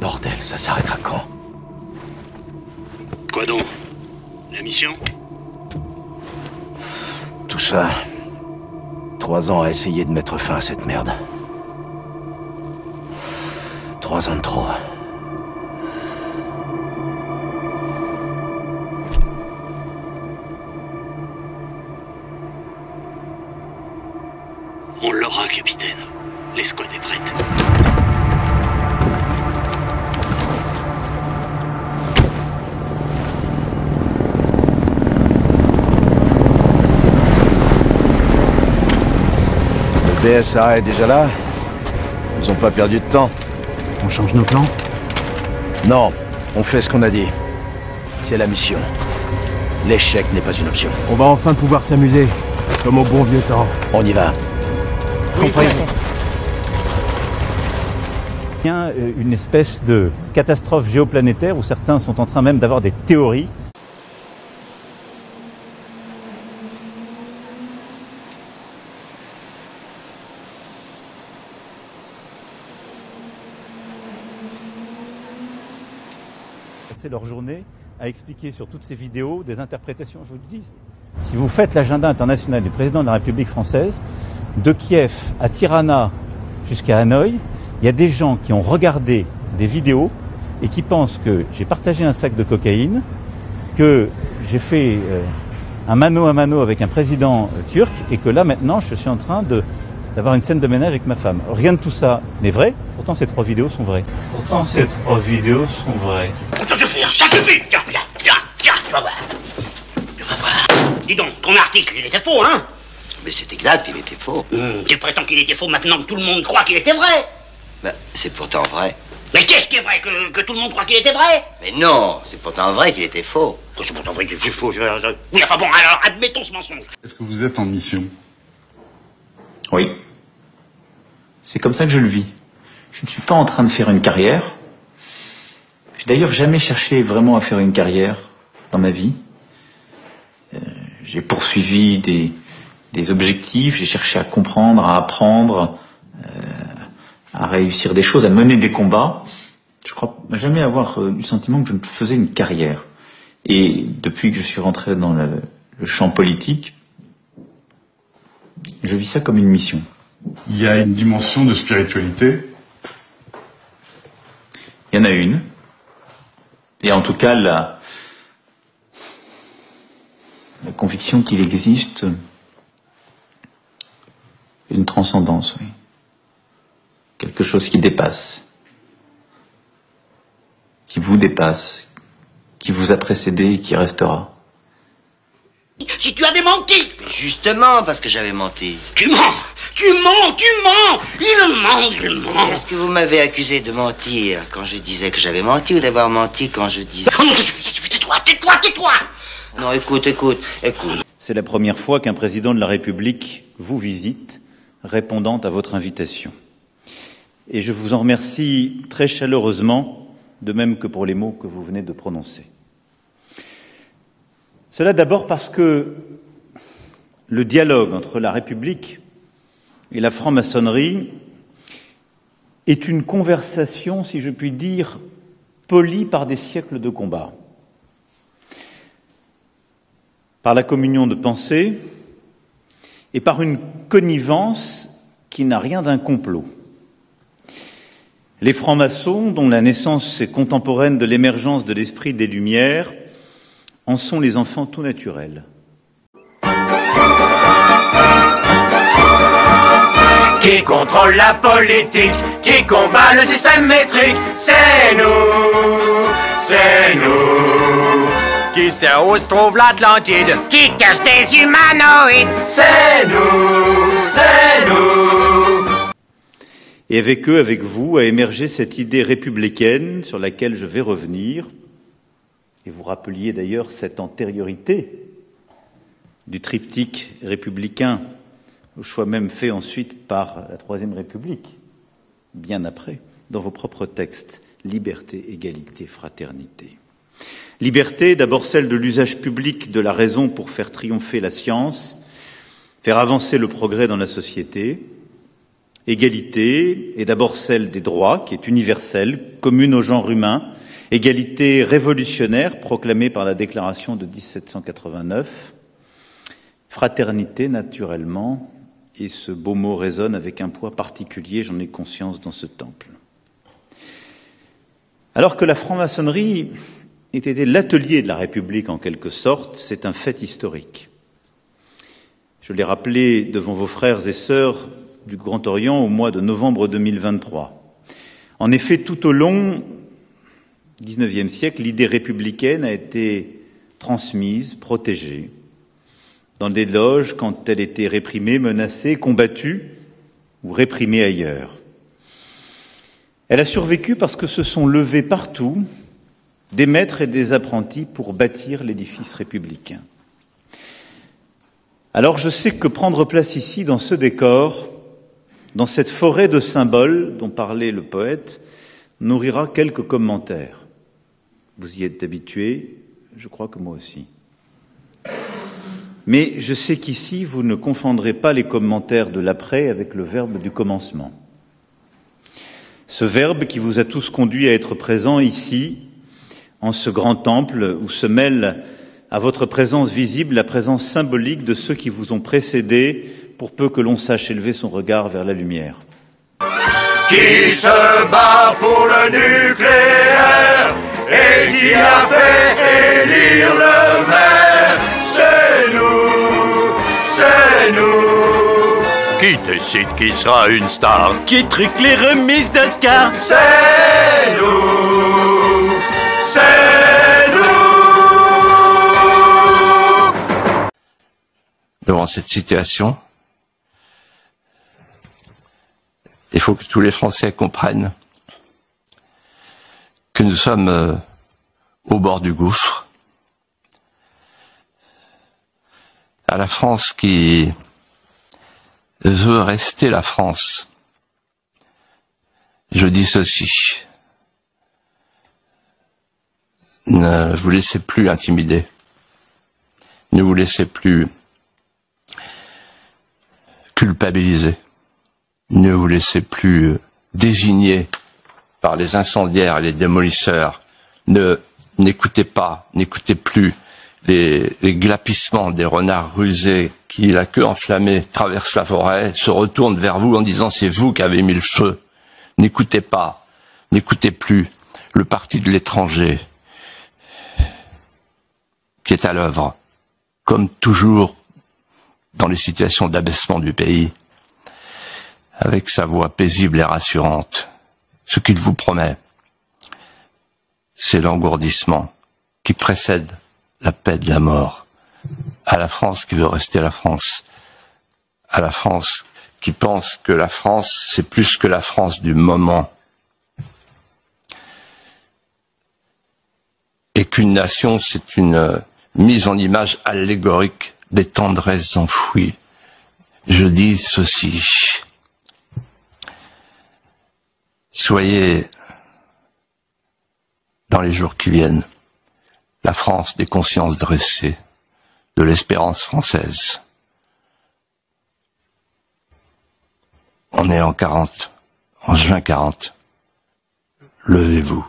Bordel, ça s'arrêtera quand? Quoi donc? La mission? Tout ça... 3 ans à essayer de mettre fin à cette merde. 3 ans de trop. On l'aura, capitaine. L'escouade est prête. Le BSA est déjà là? Ils ont pas perdu de temps. On change nos plans? Non, on fait ce qu'on a dit. C'est la mission. L'échec n'est pas une option. On va enfin pouvoir s'amuser, comme au bon vieux temps. On y va. Compris. Il y a une espèce de catastrophe géoplanétaire où certains sont en train même d'avoir des théories. Passer leur journée à expliquer sur toutes ces vidéos des interprétations, je vous le dis. Si vous faites l'agenda international du président de la République française, de Kiev à Tirana jusqu'à Hanoï, il y a des gens qui ont regardé des vidéos et qui pensent que j'ai partagé un sac de cocaïne, que j'ai fait un mano à mano avec un président turc et que là maintenant je suis en train d'avoir une scène de ménage avec ma femme. Rien de tout ça n'est vrai, pourtant ces 3 vidéos sont vraies. Pourtant ces 3 vidéos sont vraies. Ça suffit. Tiens, tu vas voir. Tu vas voir. Dis donc, ton article, il était faux, hein? Mais c'est exact, il était faux. Tu prétends qu'il était faux maintenant que tout le monde croit qu'il était vrai. Ben, c'est pourtant vrai. Mais qu'est-ce qui est vrai que tout le monde croit qu'il était vrai? Mais non, c'est pourtant vrai qu'il était faux. C'est pourtant vrai qu'il était faux. Oui, enfin bon, alors admettons ce mensonge. Est-ce que vous êtes en mission? Oui. C'est comme ça que je le vis. Je ne suis pas en train de faire une carrière. J'ai d'ailleurs jamais cherché vraiment à faire une carrière dans ma vie. J'ai poursuivi des objectifs, j'ai cherché à comprendre, à apprendre, à réussir des choses, à mener des combats. Je crois jamais avoir eu le sentiment que je faisais une carrière. Et depuis que je suis rentré dans le champ politique, je vis ça comme une mission. Il y a une dimension de spiritualité? Il y en a une. Et en tout cas, la conviction qu'il existe une transcendance, oui. Quelque chose qui dépasse, qui vous dépasse, qui vous a précédé et qui restera. Si tu avais menti! Mais justement, parce que j'avais menti. Tu mens! Il ment! Est-ce que vous m'avez accusé de mentir quand je disais que j'avais menti ou d'avoir menti quand je disais... Oh non, tais-toi! Non, écoute. C'est la première fois qu'un président de la République vous visite, répondant à votre invitation. Et je vous en remercie très chaleureusement, de même que pour les mots que vous venez de prononcer. Cela d'abord parce que le dialogue entre la République et la franc-maçonnerie est une conversation, si je puis dire, polie par des siècles de combat. Par la communion de pensée et par une connivence qui n'a rien d'un complot. Les francs-maçons, dont la naissance est contemporaine de l'émergence de l'esprit des Lumières, en sont les enfants tout naturels. Qui contrôle la politique, qui combat le système métrique, c'est nous. Qui sait où se trouve l'Atlantide, Qui cache des humanoïdes? c'est nous. Et avec eux, avec vous, a émergé cette idée républicaine sur laquelle je vais revenir. Et vous rappeliez d'ailleurs cette antériorité du triptyque républicain, au choix même fait ensuite par la Troisième République, bien après, dans vos propres textes. Liberté, égalité, fraternité. Liberté, d'abord celle de l'usage public de la raison pour faire triompher la science, faire avancer le progrès dans la société. Égalité est d'abord celle des droits, qui est universelle, commune au genre humain. Égalité révolutionnaire, proclamée par la Déclaration de 1789. Fraternité, naturellement, et ce beau mot résonne avec un poids particulier, j'en ai conscience dans ce temple. Alors que la franc-maçonnerie était l'atelier de la République en quelque sorte, c'est un fait historique. Je l'ai rappelé devant vos frères et sœurs du Grand Orient au mois de novembre 2023. En effet, tout au long du XIXe siècle, l'idée républicaine a été transmise, protégée, dans des loges quand elle était réprimée, menacée, combattue ou réprimée ailleurs. Elle a survécu parce que se sont levés partout des maîtres et des apprentis pour bâtir l'édifice républicain. Alors je sais que prendre place ici, dans ce décor, dans cette forêt de symboles dont parlait le poète, nourrira quelques commentaires. Vous y êtes habitués, je crois que moi aussi. Mais je sais qu'ici, vous ne confondrez pas les commentaires de l'après avec le verbe du commencement. Ce verbe qui vous a tous conduits à être présents ici, en ce grand temple où se mêle à votre présence visible la présence symbolique de ceux qui vous ont précédés, pour peu que l'on sache élever son regard vers la lumière. Qui se bat pour le nucléaire et qui a fait élire le maire? C'est nous. Qui décide qui sera une star? Qui truque les remises d'Oscar? C'est nous. Devant cette situation, il faut que tous les Français comprennent que nous sommes au bord du gouffre. À la France qui veut rester la France, je dis ceci: ne vous laissez plus intimider, ne vous laissez plus culpabiliser, ne vous laissez plus désigner par les incendiaires et les démolisseurs, n'écoutez plus les glapissements des renards rusés qui, la queue enflammée, traversent la forêt, se retournent vers vous en disant c'est vous qui avez mis le feu. N'écoutez pas, n'écoutez plus le parti de l'étranger qui est à l'œuvre, comme toujours dans les situations d'abaissement du pays, avec sa voix paisible et rassurante. Ce qu'il vous promet, c'est l'engourdissement qui précède la paix de la mort. À la France qui veut rester la France, à la France qui pense que la France, c'est plus que la France du moment, et qu'une nation, c'est une mise en image allégorique des tendresses enfouies. Je dis ceci: soyez, dans les jours qui viennent, la France des consciences dressées, de l'espérance française. On est en juin 40. Levez-vous.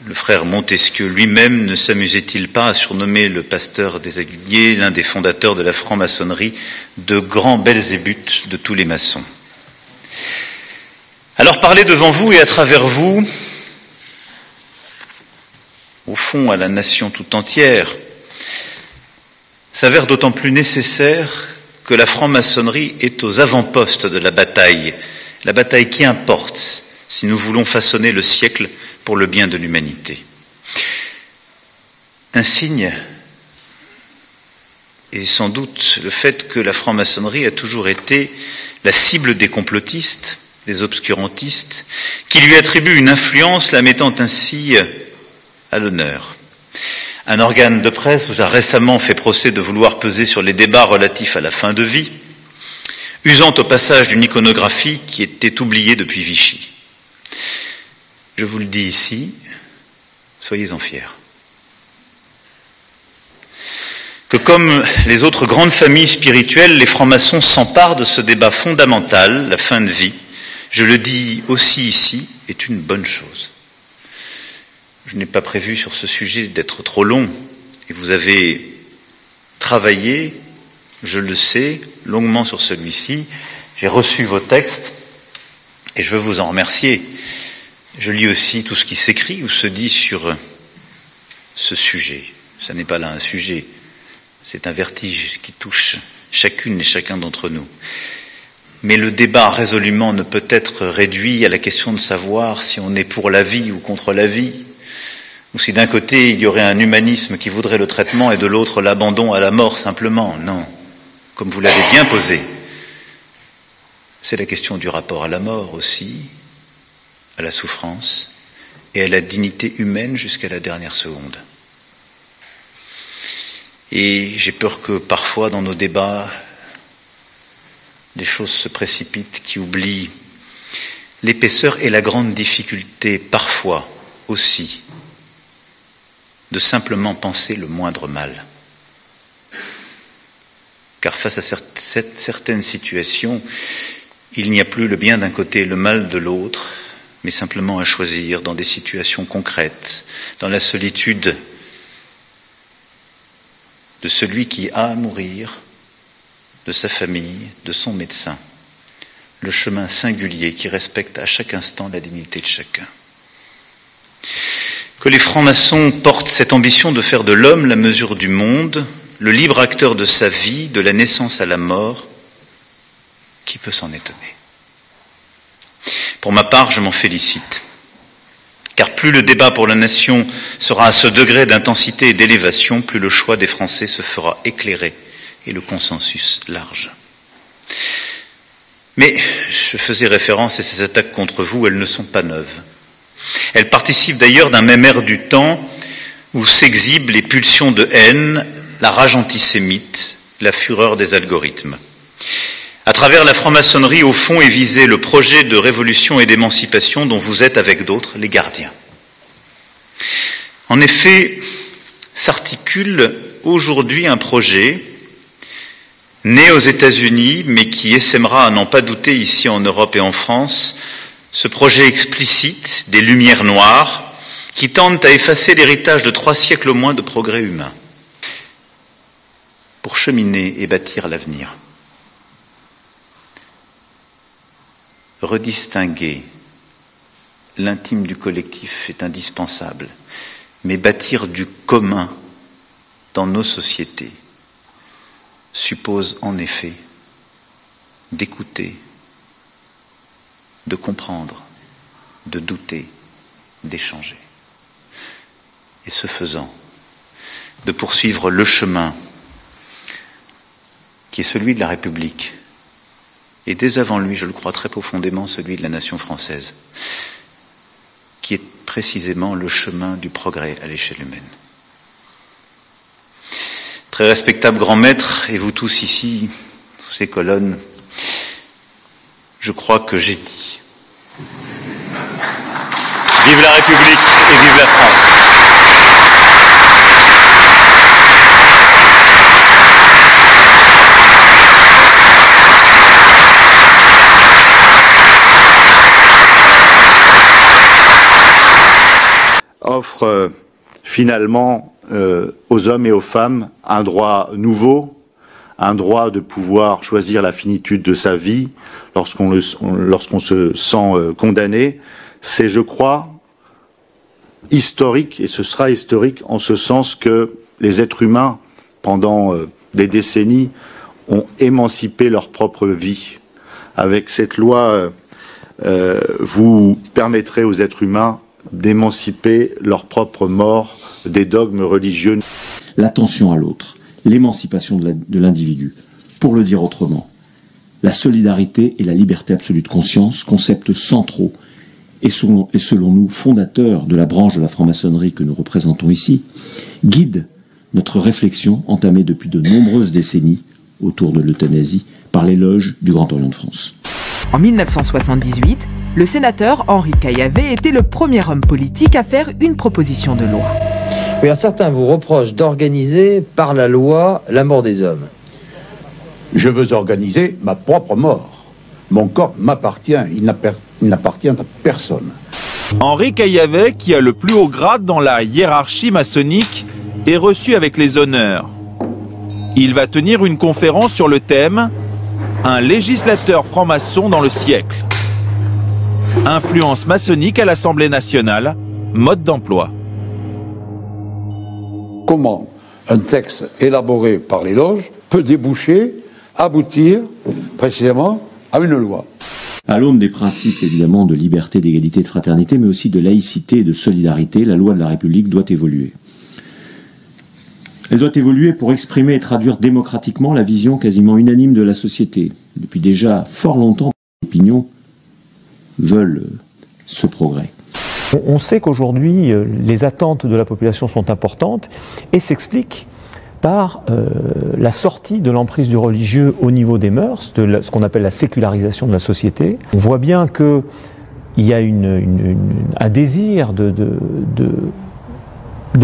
Le frère Montesquieu lui-même ne s'amusait-il pas à surnommer le pasteur des Aguilliers, l'un des fondateurs de la franc-maçonnerie, de grand Belzébuth de tous les maçons? Alors parler devant vous et à travers vous, au fond à la nation tout entière, s'avère d'autant plus nécessaire que la franc-maçonnerie est aux avant-postes de la bataille qui importe si nous voulons façonner le siècle pour le bien de l'humanité. Un signe est sans doute le fait que la franc-maçonnerie a toujours été la cible des complotistes, des obscurantistes, qui lui attribuent une influence, la mettant ainsi à l'honneur. Un organe de presse vous a récemment fait procès de vouloir peser sur les débats relatifs à la fin de vie, usant au passage d'une iconographie qui était oubliée depuis Vichy. Je vous le dis ici, soyez-en fiers. que comme les autres grandes familles spirituelles, les francs-maçons s'emparent de ce débat fondamental, la fin de vie, je le dis aussi ici, est une bonne chose. Je n'ai pas prévu sur ce sujet d'être trop long, et vous avez travaillé, je le sais, longuement sur celui-ci. J'ai reçu vos textes, et je veux vous en remercier. Je lis aussi tout ce qui s'écrit ou se dit sur ce sujet. Ce n'est pas là un sujet, c'est un vertige qui touche chacune et chacun d'entre nous. Mais le débat résolument ne peut être réduit à la question de savoir si on est pour la vie ou contre la vie, ou si d'un côté il y aurait un humanisme qui voudrait le traitement et de l'autre l'abandon à la mort simplement. Non, comme vous l'avez bien posé, c'est la question du rapport à la mort aussi, à la souffrance et à la dignité humaine jusqu'à la dernière seconde. Et j'ai peur que parfois dans nos débats, des choses se précipitent qui oublient l'épaisseur et la grande difficulté parfois aussi de simplement penser le moindre mal. Car face à certaines situations, il n'y a plus le bien d'un côté et le mal de l'autre, mais simplement à choisir dans des situations concrètes, dans la solitude de celui qui a à mourir, de sa famille, de son médecin, le chemin singulier qui respecte à chaque instant la dignité de chacun. Que les francs-maçons portent cette ambition de faire de l'homme la mesure du monde, le libre acteur de sa vie, de la naissance à la mort, qui peut s'en étonner? Pour ma part, je m'en félicite. Car plus le débat pour la nation sera à ce degré d'intensité et d'élévation, plus le choix des Français se fera éclairer et le consensus large. Mais je faisais référence à ces attaques contre vous, elles ne sont pas neuves. Elles participent d'ailleurs d'un même air du temps où s'exhibent les pulsions de haine, la rage antisémite, la fureur des algorithmes. À travers la franc-maçonnerie, au fond, est visé le projet de révolution et d'émancipation dont vous êtes avec d'autres les gardiens. En effet, s'articule aujourd'hui un projet né aux États-Unis, mais qui essaimera à n'en pas douter ici en Europe et en France, ce projet explicite des Lumières noires qui tendent à effacer l'héritage de 3 siècles au moins de progrès humain pour cheminer et bâtir l'avenir. Redistinguer l'intime du collectif est indispensable, mais bâtir du commun dans nos sociétés suppose en effet d'écouter, de comprendre, de douter, d'échanger. Et ce faisant, de poursuivre le chemin qui est celui de la République, et dès avant lui, je le crois très profondément, celui de la nation française, qui est précisément le chemin du progrès à l'échelle humaine. Très respectable grand maître, et vous tous ici, sous ces colonnes, je crois que j'ai dit. Vive la République et vive la France. Offre finalement aux hommes et aux femmes un droit nouveau, un droit de pouvoir choisir la finitude de sa vie lorsqu'on se sent condamné. C'est, je crois, historique, et ce sera historique en ce sens que les êtres humains, pendant des décennies, ont émancipé leur propre vie. Avec cette loi, vous permettrez aux êtres humains d'émanciper leur propre mort des dogmes religieux. L'attention à l'autre, l'émancipation de l'individu. Pour le dire autrement, la solidarité et la liberté absolue de conscience, concepts centraux et selon nous fondateurs de la branche de la franc-maçonnerie que nous représentons ici, guident notre réflexion entamée depuis de nombreuses décennies autour de l'euthanasie par les loges du Grand Orient de France. En 1978, le sénateur Henri Caillavet était le premier homme politique à faire une proposition de loi. Oui, certains vous reprochent d'organiser par la loi la mort des hommes. Je veux organiser ma propre mort. Mon corps m'appartient, il n'appartient à personne. Henri Caillavet, qui a le plus haut grade dans la hiérarchie maçonnique, est reçu avec les honneurs. Il va tenir une conférence sur le thème « Un législateur franc-maçon dans le siècle ». Influence maçonnique à l'Assemblée nationale, mode d'emploi. Comment un texte élaboré par les loges peut déboucher, aboutir précisément à une loi. À l'aune des principes évidemment de liberté, d'égalité, de fraternité, mais aussi de laïcité et de solidarité, la loi de la République doit évoluer. Elle doit évoluer pour exprimer et traduire démocratiquement la vision quasiment unanime de la société. Depuis déjà fort longtemps, les opinions veulent ce progrès. On sait qu'aujourd'hui, les attentes de la population sont importantes et s'expliquent par la sortie de l'emprise du religieux au niveau des mœurs, de ce qu'on appelle la sécularisation de la société. On voit bien qu'il y a un désir de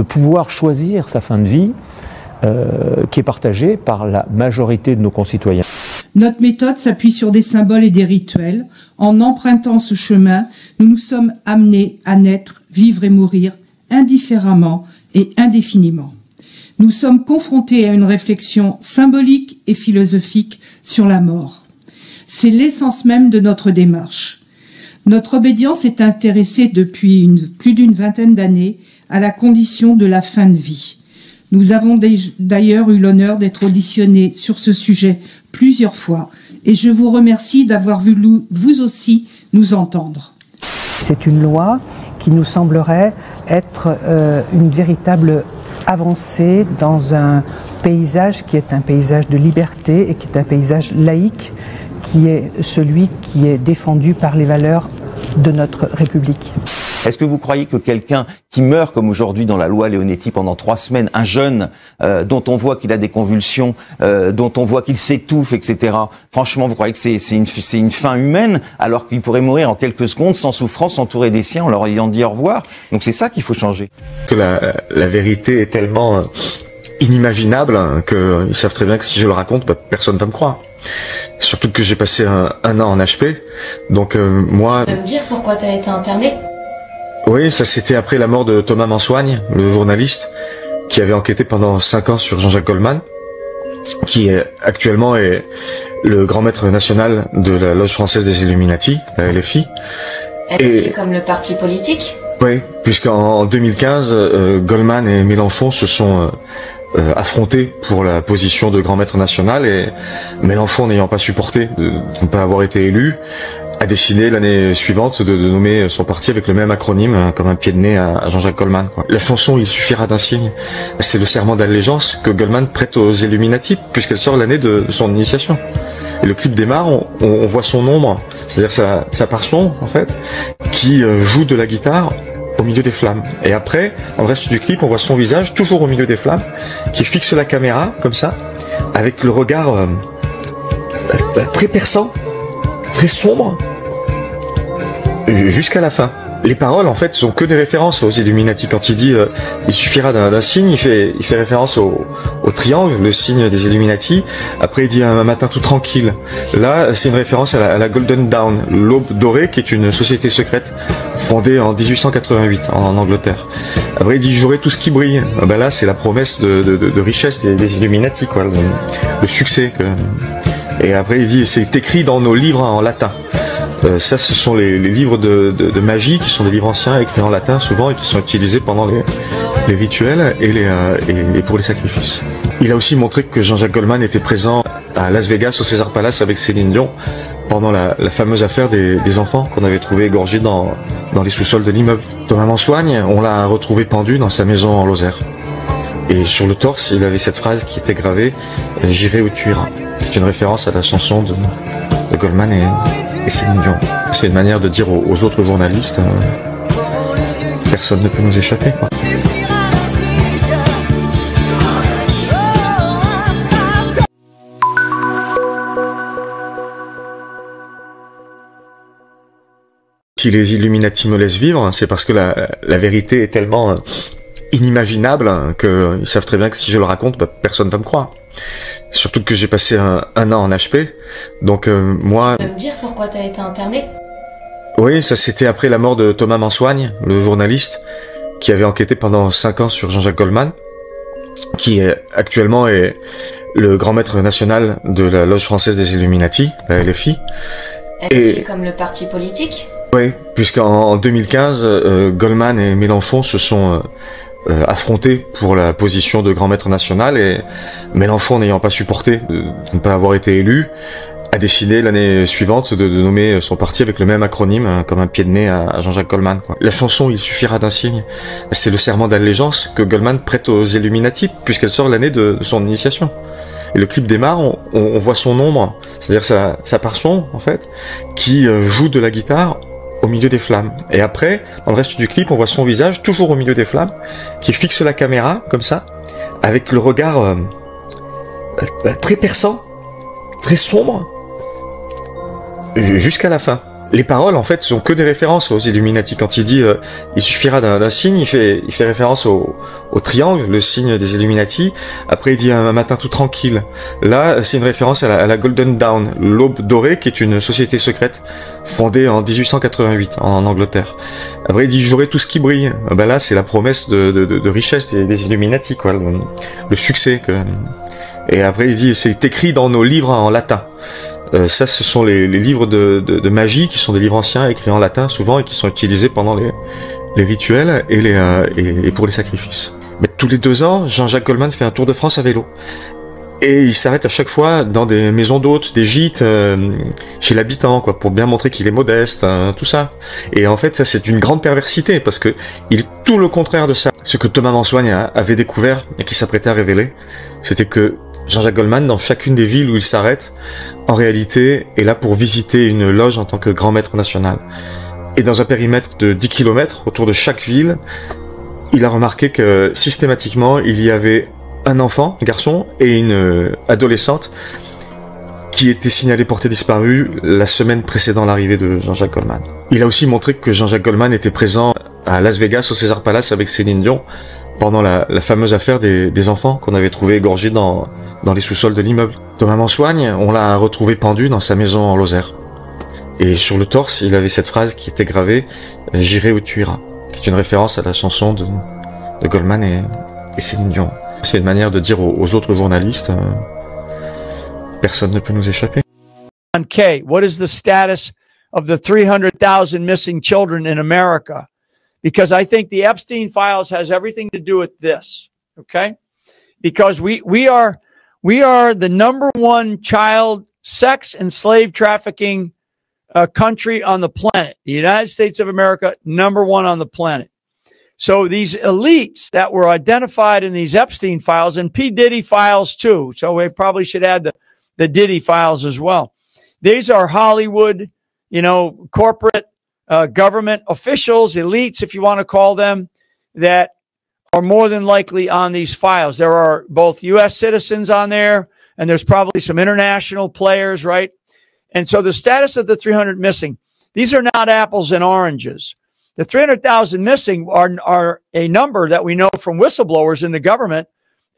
pouvoir choisir sa fin de vie qui est partagé par la majorité de nos concitoyens. Notre méthode s'appuie sur des symboles et des rituels. En empruntant ce chemin, nous nous sommes amenés à naître, vivre et mourir indifféremment et indéfiniment. Nous sommes confrontés à une réflexion symbolique et philosophique sur la mort. C'est l'essence même de notre démarche. Notre obédience est intéressée depuis plus d'une vingtaine d'années à la condition de la fin de vie. Nous avons d'ailleurs eu l'honneur d'être auditionnés sur ce sujet plusieurs fois et je vous remercie d'avoir voulu, vous aussi, nous entendre. C'est une loi qui nous semblerait être une véritable avancée dans un paysage qui est un paysage de liberté et qui est un paysage laïque, qui est celui qui est défendu par les valeurs de notre République. Est-ce que vous croyez que quelqu'un qui meurt comme aujourd'hui dans la loi Leonetti pendant 3 semaines, un jeune dont on voit qu'il a des convulsions, dont on voit qu'il s'étouffe, etc. Franchement, vous croyez que c'est une fin humaine alors qu'il pourrait mourir en quelques secondes sans souffrance, entouré des siens, en leur ayant dit au revoir? Donc c'est ça qu'il faut changer. Que la vérité est tellement inimaginable qu'ils savent très bien que si je le raconte, personne ne va me croire. Surtout que j'ai passé un an en HP, donc moi... Tu peux me dire pourquoi tu as été interné ? Oui, ça c'était après la mort de Thomas Mansoigne, le journaliste, qui avait enquêté pendant 5 ans sur Jean-Jacques Goldman, qui actuellement est le grand maître national de la Loge française des Illuminati, la LFI. Et comme le parti politique ? Oui, puisqu'en 2015, Goldman et Mélenchon se sont affrontés pour la position de grand maître national, et Mélenchon, n'ayant pas supporté de ne pas avoir été élu, a décidé l'année suivante de nommer son parti avec le même acronyme, comme un pied de nez à Jean-Jacques Goldman. La chanson « Il suffira d'un signe », c'est le serment d'allégeance que Goldman prête aux Illuminati, puisqu'elle sort l'année de son initiation. Et le clip démarre, on voit son ombre, c'est-à-dire sa part sombre, en fait, qui joue de la guitare au milieu des flammes. Et après, dans le reste du clip, on voit son visage, toujours au milieu des flammes, qui fixe la caméra, comme ça, avec le regard très perçant, très sombre, jusqu'à la fin. Les paroles, en fait, sont que des références aux Illuminati. Quand il dit il suffira d'un signe, il fait référence au triangle, le signe des Illuminati. Après, il dit un matin tout tranquille. Là, c'est une référence à la Golden Dawn, l'aube dorée, qui est une société secrète fondée en 1888 en Angleterre. Après, il dit j'aurai tout ce qui brille. Ben là, c'est la promesse de richesse des Illuminati, quoi, le succès. Et après, il dit c'est écrit dans nos livres en latin. Ça, ce sont les livres de magie, qui sont des livres anciens écrits en latin souvent et qui sont utilisés pendant les rituels et pour les sacrifices. Il a aussi montré que Jean-Jacques Goldman était présent à Las Vegas au Caesars Palace avec Céline Dion pendant la fameuse affaire des enfants qu'on avait trouvé égorgés dans les sous-sols de l'immeuble. Thomas Mansoigne, on l'a retrouvé pendu dans sa maison en Lozère. Et sur le torse, il avait cette phrase qui était gravée « J'irai où tu iras ». C'est une référence à la chanson de Goldman et Céline Dion. C'est une manière de dire aux autres journalistes personne ne peut nous échapper, quoi. Si les Illuminati me laissent vivre, c'est parce que la vérité est tellement inimaginable qu'ils savent très bien que si je le raconte, personne va me croire. Surtout que j'ai passé un an en HP, donc moi... Tu peux me dire pourquoi tu as été interné? Oui, ça c'était après la mort de Thomas Mansoigne, le journaliste, qui avait enquêté pendant 5 ans sur Jean-Jacques Goldman, qui actuellement est le grand maître national de la Loge française des Illuminati, la LFI. Et comme le parti politique? Oui, puisqu'en 2015, Goldman et Mélenchon se sont affrontés pour la position de grand maître national, et Mélenchon, n'ayant pas supporté de ne pas avoir été élu, a décidé l'année suivante de nommer son parti avec le même acronyme, comme un pied de nez à Jean-Jacques Goldman, quoi. La chanson « Il suffira d'un signe », c'est le serment d'allégeance que Goldman prête aux Illuminati, puisqu'elle sort l'année de son initiation. Et le clip démarre, on voit son ombre, c'est-à-dire sa parson, en fait, qui joue de la guitare au milieu des flammes. Et après, dans le reste du clip, on voit son visage, toujours au milieu des flammes, qui fixe la caméra, comme ça, avec le regard très perçant, très sombre, jusqu'à la fin. Les paroles, en fait, sont que des références aux Illuminati. Quand il dit il suffira d'un signe, il fait référence au triangle, le signe des Illuminati. Après, il dit un matin tout tranquille. Là, c'est une référence à la Golden Dawn, l'aube dorée, qui est une société secrète fondée en 1888 en Angleterre. Après, il dit j'aurai tout ce qui brille. Ben là, c'est la promesse de richesse des Illuminati, quoi, le succès. Et après, il dit c'est écrit dans nos livres en latin. Ça, ce sont les livres de magie, qui sont des livres anciens écrits en latin souvent et qui sont utilisés pendant les rituels et pour les sacrifices. Mais tous les 2 ans, Jean-Jacques Goldman fait un tour de France à vélo. Et il s'arrête à chaque fois dans des maisons d'hôtes, des gîtes, chez l'habitant, quoi, pour bien montrer qu'il est modeste, tout ça. Et en fait, ça, c'est une grande perversité, parce que il est tout le contraire de ça. Ce que Thomas Mansoigne avait découvert et qui s'apprêtait à révéler, c'était que Jean-Jacques Goldman, dans chacune des villes où il s'arrête, en réalité, est là pour visiter une loge en tant que grand maître national. Et dans un périmètre de 10 km autour de chaque ville, il a remarqué que systématiquement, il y avait un enfant, un garçon, et une adolescente qui étaient signalés portés disparus la semaine précédant l'arrivée de Jean-Jacques Goldman. Il a aussi montré que Jean-Jacques Goldman était présent à Las Vegas, au Caesars Palace, avec Céline Dion, pendant la fameuse affaire des enfants qu'on avait trouvés égorgés dans les sous-sols de l'immeuble. Thomas Mansoigne, on l'a retrouvé pendu dans sa maison en Lozère. Et sur le torse, il avait cette phrase qui était gravée « J'irai où tu iras », qui est une référence à la chanson de Goldman et Céline Dion. C'est une manière de dire aux autres journalistes personne ne peut nous échapper. Kay, what is the status of the 300,000 missing children in America? Because I think the Epstein files has everything to do with this, okay? Because we are the #1 child sex and slave trafficking country on the planet. The United States of America, #1 on the planet. So these elites that were identified in these Epstein files and P. Diddy files too. So we probably should add the Diddy files as well. These are Hollywood, corporate, government officials, elites, if you want to call them, that are more than likely on these files. There are both U.S. citizens on there, and there's probably some international players, right? And so the status of the 300 missing, these are not apples and oranges. The 300,000 missing are a number that we know from whistleblowers in the government.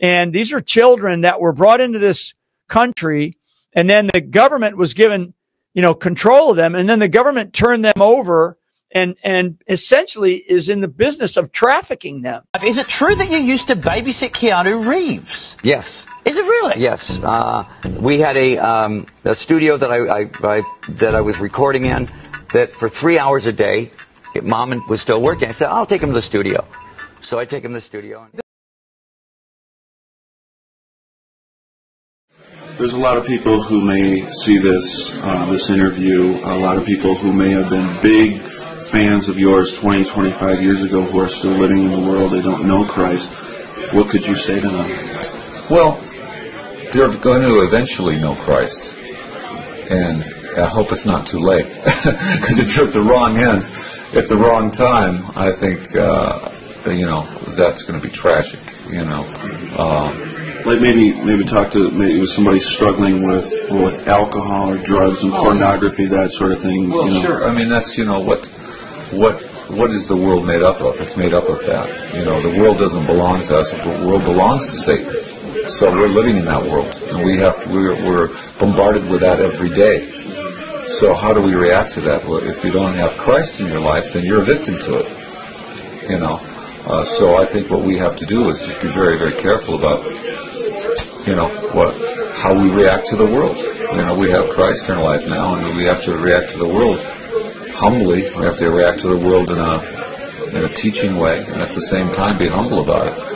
And these are children that were brought into this country, and then the government was given, control of them. And then the government turned them over and essentially is in the business of trafficking them. Is it true that you used to babysit Keanu Reeves? Yes. Is it really? Yes. We had a studio that I was recording in, that for 3 hours a day, Mom was still working. I said, I'll take him to the studio. So I take him to the studio. There's a lot of people who may see this interview, a lot of people who may have been big fans of yours 20, 25 years ago who are still living in the world, they don't know Christ. What could you say to them? Well, they're going to eventually know Christ. And I hope it's not too late. Because if you're at the wrong end, at the wrong time, I think, that's going to be tragic, Like maybe talk to somebody struggling with alcohol or drugs and pornography, that sort of thing. Well, sure. I mean, that's what what is the world made up of? It's made up of that. You know, the world doesn't belong to us. The world belongs to Satan. So we're living in that world, and we're bombarded with that every day. So how do we react to that? Well, if you don't have Christ in your life, then you're a victim to it. You know, so I think what we have to do is just be very, very careful about, you know, how we react to the world. You know, we have Christ in our life now, and we have to react to the world humbly. We have to react to the world in a teaching way, and at the same time be humble about it.